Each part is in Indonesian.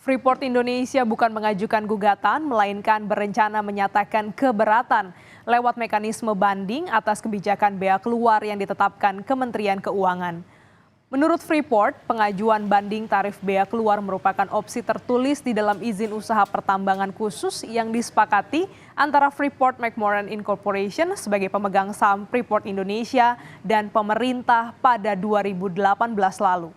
Freeport Indonesia bukan mengajukan gugatan, melainkan berencana menyatakan keberatan lewat mekanisme banding atas kebijakan bea keluar yang ditetapkan Kementerian Keuangan. Menurut Freeport, pengajuan banding tarif bea keluar merupakan opsi tertulis di dalam izin usaha pertambangan khusus yang disepakati antara Freeport McMoran Incorporation sebagai pemegang saham Freeport Indonesia dan pemerintah pada 2018 lalu.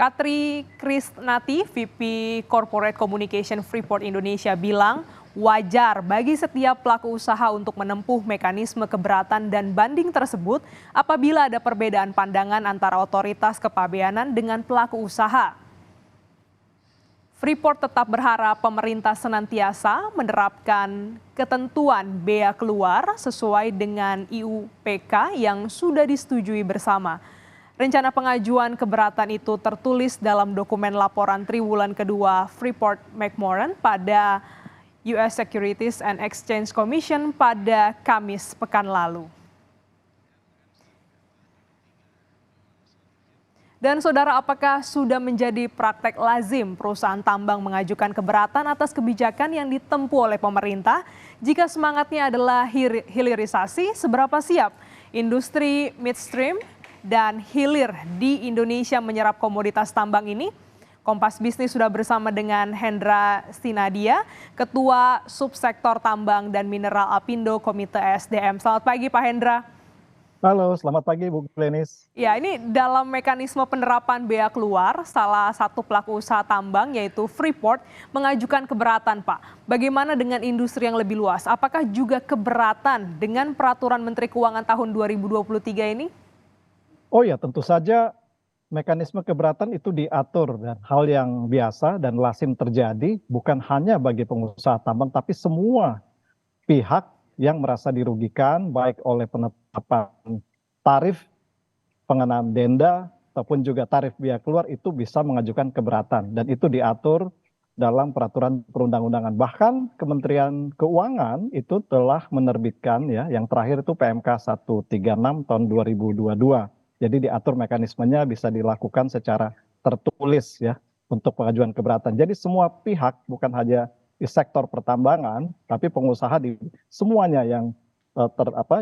Katri Krisnati, VP Corporate Communication Freeport Indonesia bilang, wajar bagi setiap pelaku usaha untuk menempuh mekanisme keberatan dan banding tersebut apabila ada perbedaan pandangan antara otoritas kepabeanan dengan pelaku usaha. Freeport tetap berharap pemerintah senantiasa menerapkan ketentuan bea keluar sesuai dengan IUPK yang sudah disetujui bersama. Rencana pengajuan keberatan itu tertulis dalam dokumen laporan triwulan kedua Freeport McMoran pada US Securities and Exchange Commission pada Kamis pekan lalu. Dan saudara, apakah sudah menjadi praktek lazim perusahaan tambang mengajukan keberatan atas kebijakan yang ditempuh oleh pemerintah? Jika semangatnya adalah hilirisasi, seberapa siap industri midstream dan hilir di Indonesia menyerap komoditas tambang ini? Kompas Bisnis sudah bersama dengan Hendra Sinadia, Ketua Subsektor Tambang dan Mineral Apindo Komite SDM. Selamat pagi Pak Hendra. Halo, selamat pagi Bu Glenis. Ya, ini dalam mekanisme penerapan bea keluar, salah satu pelaku usaha tambang yaitu Freeport mengajukan keberatan Pak. Bagaimana dengan industri yang lebih luas? Apakah juga keberatan dengan peraturan Menteri Keuangan tahun 2023 ini? Oh ya, tentu saja mekanisme keberatan itu diatur dan hal yang biasa dan lazim terjadi bukan hanya bagi pengusaha tambang tapi semua pihak yang merasa dirugikan baik oleh penetapan tarif, pengenaan denda ataupun juga tarif bea keluar itu bisa mengajukan keberatan dan itu diatur dalam peraturan perundang-undangan. Bahkan Kementerian Keuangan itu telah menerbitkan ya yang terakhir itu PMK 136 tahun 2022. Jadi diatur mekanismenya bisa dilakukan secara tertulis ya untuk pengajuan keberatan. Jadi semua pihak bukan hanya di sektor pertambangan, tapi pengusaha di semuanya yang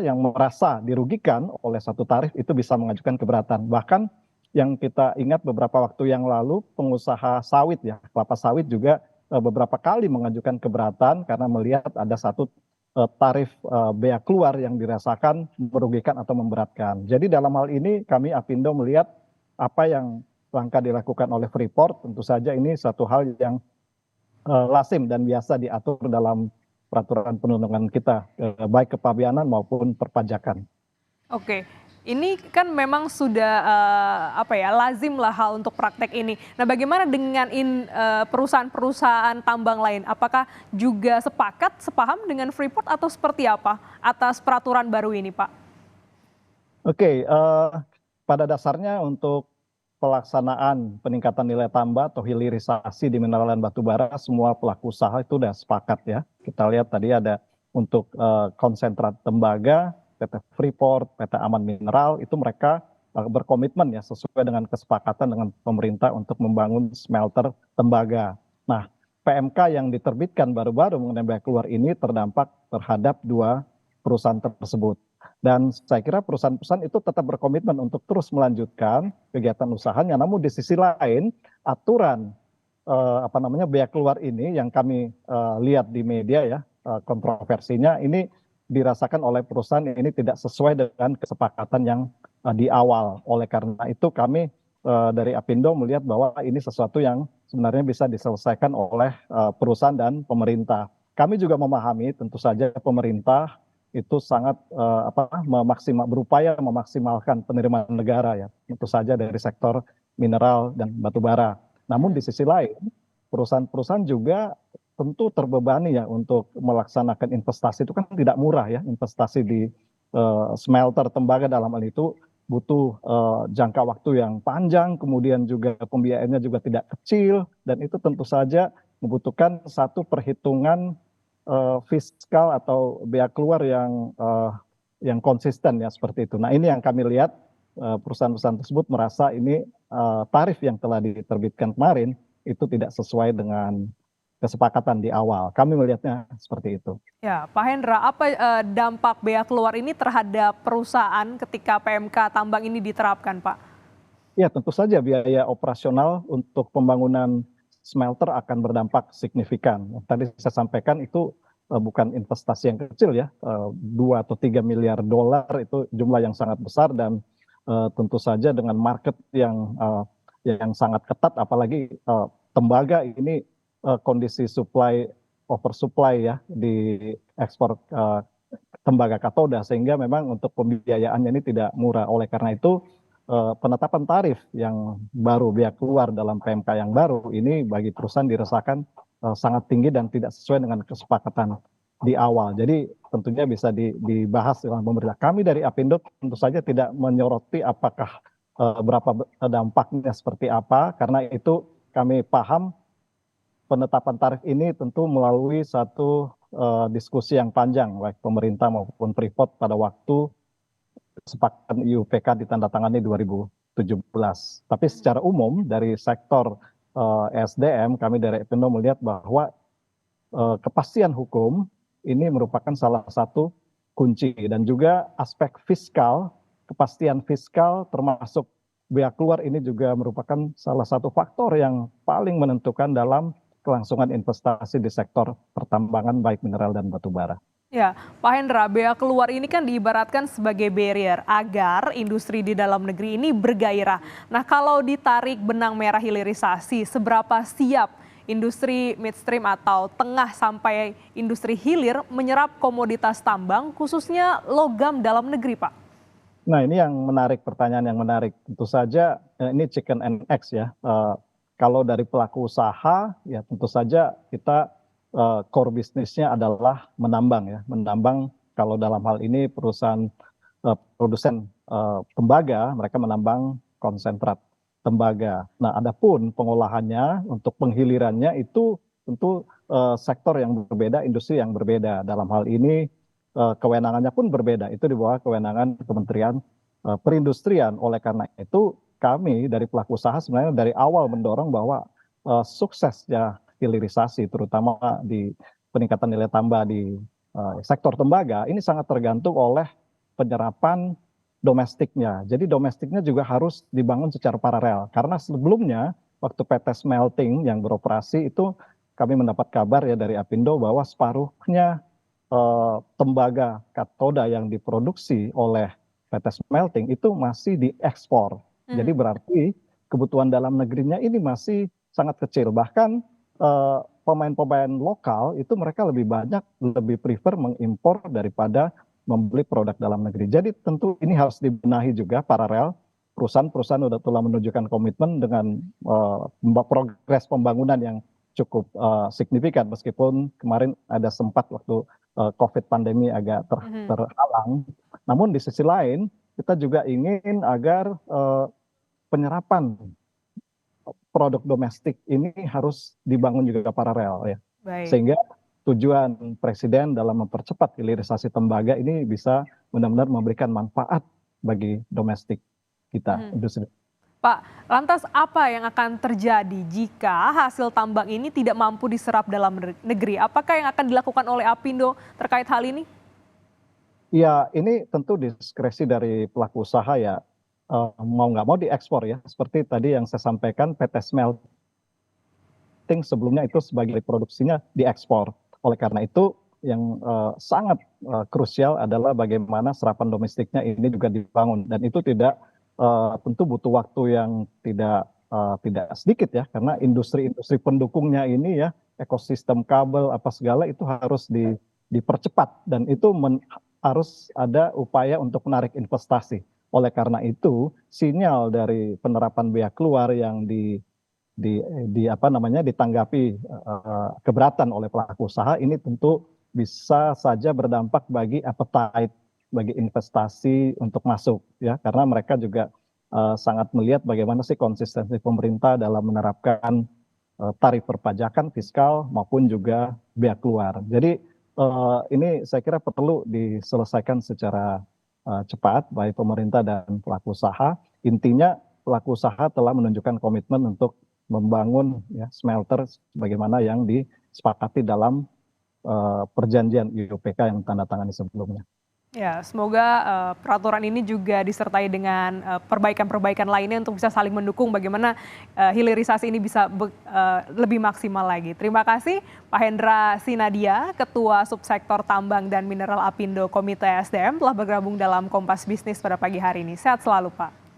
yang merasa dirugikan oleh satu tarif itu bisa mengajukan keberatan. Bahkan yang kita ingat beberapa waktu yang lalu pengusaha sawit ya, kelapa sawit juga beberapa kali mengajukan keberatan karena melihat ada satu tarif bea keluar yang dirasakan merugikan atau memberatkan. Jadi dalam hal ini kami Apindo melihat apa yang langkah dilakukan oleh Freeport tentu saja ini satu hal yang lazim dan biasa diatur dalam peraturan perundang-undangan kita, baik kepabeanan maupun perpajakan. Oke, ini kan memang sudah lazim lah hal untuk praktek ini. Nah, bagaimana dengan perusahaan-perusahaan tambang lain? Apakah juga sepaham dengan Freeport atau seperti apa atas peraturan baru ini, Pak? Oke, pada dasarnya untuk pelaksanaan peningkatan nilai tambah atau hilirisasi di mineral dan batu bara, semua pelaku usaha itu sudah sepakat ya. Kita lihat tadi ada untuk konsentrat tembaga, PT Freeport, PT Aman Mineral, itu mereka berkomitmen ya sesuai dengan kesepakatan dengan pemerintah untuk membangun smelter tembaga. Nah, PMK yang diterbitkan baru-baru mengenai bea keluar ini terdampak terhadap dua perusahaan tersebut. Dan saya kira perusahaan-perusahaan itu tetap berkomitmen untuk terus melanjutkan kegiatan usahanya. Namun di sisi lain aturan bea keluar ini yang kami lihat di media ya kontroversinya ini dirasakan oleh perusahaan ini tidak sesuai dengan kesepakatan yang di awal. Oleh karena itu kami dari Apindo melihat bahwa ini sesuatu yang sebenarnya bisa diselesaikan oleh perusahaan dan pemerintah. Kami juga memahami tentu saja pemerintah itu sangat berupaya memaksimalkan penerimaan negara ya, tentu saja dari sektor mineral dan batu bara. Namun di sisi lain, perusahaan-perusahaan juga tentu terbebani ya untuk melaksanakan investasi itu kan tidak murah ya, investasi di smelter tembaga dalam hal itu butuh jangka waktu yang panjang, kemudian juga pembiayaannya juga tidak kecil dan itu tentu saja membutuhkan satu perhitungan fiskal atau bea keluar yang konsisten ya seperti itu. Nah ini yang kami lihat perusahaan-perusahaan tersebut merasa ini tarif yang telah diterbitkan kemarin itu tidak sesuai dengan kesepakatan di awal. Kami melihatnya seperti itu. Ya, Pak Hendra, apa dampak bea keluar ini terhadap perusahaan ketika PMK tambang ini diterapkan, Pak? Ya, tentu saja biaya operasional untuk pembangunan smelter akan berdampak signifikan. Tadi saya sampaikan itu bukan investasi yang kecil ya, 2 atau 3 miliar dolar itu jumlah yang sangat besar dan tentu saja dengan market yang sangat ketat, apalagi tembaga ini kondisi oversupply ya di ekspor tembaga katoda, sehingga memang untuk pembiayaannya ini tidak murah. Oleh karena itu penetapan tarif yang baru bea keluar dalam PMK yang baru ini bagi perusahaan dirasakan sangat tinggi dan tidak sesuai dengan kesepakatan di awal. Jadi tentunya bisa dibahas dengan pemerintah. Kami dari Apindo tentu saja tidak menyoroti apakah berapa dampaknya seperti apa, karena itu kami paham penetapan tarif ini tentu melalui satu diskusi yang panjang baik pemerintah maupun Freeport pada waktu kesepakatan IUPK ditandatangani 2017. Tapi secara umum dari sektor SDM kami dari Apindo melihat bahwa kepastian hukum ini merupakan salah satu kunci dan juga aspek fiskal, kepastian fiskal termasuk bea keluar ini juga merupakan salah satu faktor yang paling menentukan dalam kelangsungan investasi di sektor pertambangan baik mineral dan batu bara. Ya, Pak Hendra, bea keluar ini kan diibaratkan sebagai barrier agar industri di dalam negeri ini bergairah. Nah, kalau ditarik benang merah hilirisasi, seberapa siap industri midstream atau tengah sampai industri hilir menyerap komoditas tambang, khususnya logam dalam negeri, Pak? Nah, ini yang menarik, pertanyaan yang menarik. Tentu saja ini chicken and eggs ya. Kalau dari pelaku usaha, ya tentu saja kita core bisnisnya adalah menambang ya. Menambang kalau dalam hal ini perusahaan produsen tembaga, mereka menambang konsentrat tembaga. Nah, adapun pengolahannya untuk penghilirannya itu tentu sektor yang berbeda, industri yang berbeda. Dalam hal ini kewenangannya pun berbeda. Itu di bawah kewenangan Kementerian Perindustrian. Oleh karena itu kami dari pelaku usaha sebenarnya dari awal mendorong bahwa suksesnya hilirisasi terutama di peningkatan nilai tambah di sektor tembaga ini sangat tergantung oleh penyerapan domestiknya. Jadi domestiknya juga harus dibangun secara paralel karena sebelumnya waktu PT Smelting yang beroperasi itu kami mendapat kabar ya dari Apindo bahwa separuhnya tembaga katoda yang diproduksi oleh PT Smelting itu masih diekspor. Jadi berarti kebutuhan dalam negerinya ini masih sangat kecil. Bahkan pemain-pemain lokal itu mereka lebih banyak, lebih prefer mengimpor daripada membeli produk dalam negeri. Jadi tentu ini harus dibenahi juga paralel. Perusahaan-perusahaan sudah telah menunjukkan komitmen dengan progres pembangunan yang cukup signifikan. Meskipun kemarin ada sempat waktu COVID pandemi agak terhalang. Namun di sisi lain kita juga ingin agar penyerapan produk domestik ini harus dibangun juga paralel ya. Baik. Sehingga tujuan Presiden dalam mempercepat hilirisasi tembaga ini bisa benar-benar memberikan manfaat bagi domestik kita, industri. Pak, lantas apa yang akan terjadi jika hasil tambang ini tidak mampu diserap dalam negeri? Apakah yang akan dilakukan oleh Apindo terkait hal ini? Ya, ini tentu diskresi dari pelaku usaha ya, mau nggak mau diekspor ya. Seperti tadi yang saya sampaikan, PT Smelting sebelumnya itu sebagai produksinya diekspor. Oleh karena itu yang sangat krusial adalah bagaimana serapan domestiknya ini juga dibangun. Dan itu tidak tentu butuh waktu yang tidak sedikit ya, karena industri-industri pendukungnya ini ya, ekosistem kabel apa segala itu harus dipercepat dan itu harus ada upaya untuk menarik investasi. Oleh karena itu, sinyal dari penerapan bea keluar yang ditanggapi keberatan oleh pelaku usaha ini tentu bisa saja berdampak bagi appetite bagi investasi untuk masuk ya, karena mereka juga sangat melihat bagaimana sih konsistensi pemerintah dalam menerapkan tarif perpajakan fiskal maupun juga bea keluar. Jadi ini saya kira perlu diselesaikan secara cepat, baik pemerintah dan pelaku usaha. Intinya pelaku usaha telah menunjukkan komitmen untuk membangun ya, smelter sebagaimana yang disepakati dalam perjanjian IUPK yang tanda tangani sebelumnya. Ya, semoga peraturan ini juga disertai dengan perbaikan-perbaikan lainnya untuk bisa saling mendukung bagaimana hilirisasi ini bisa lebih maksimal lagi. Terima kasih Pak Hendra Sinadia, Ketua Subsektor Tambang dan Mineral Apindo Komite SDM telah bergabung dalam Kompas Bisnis pada pagi hari ini. Sehat selalu Pak.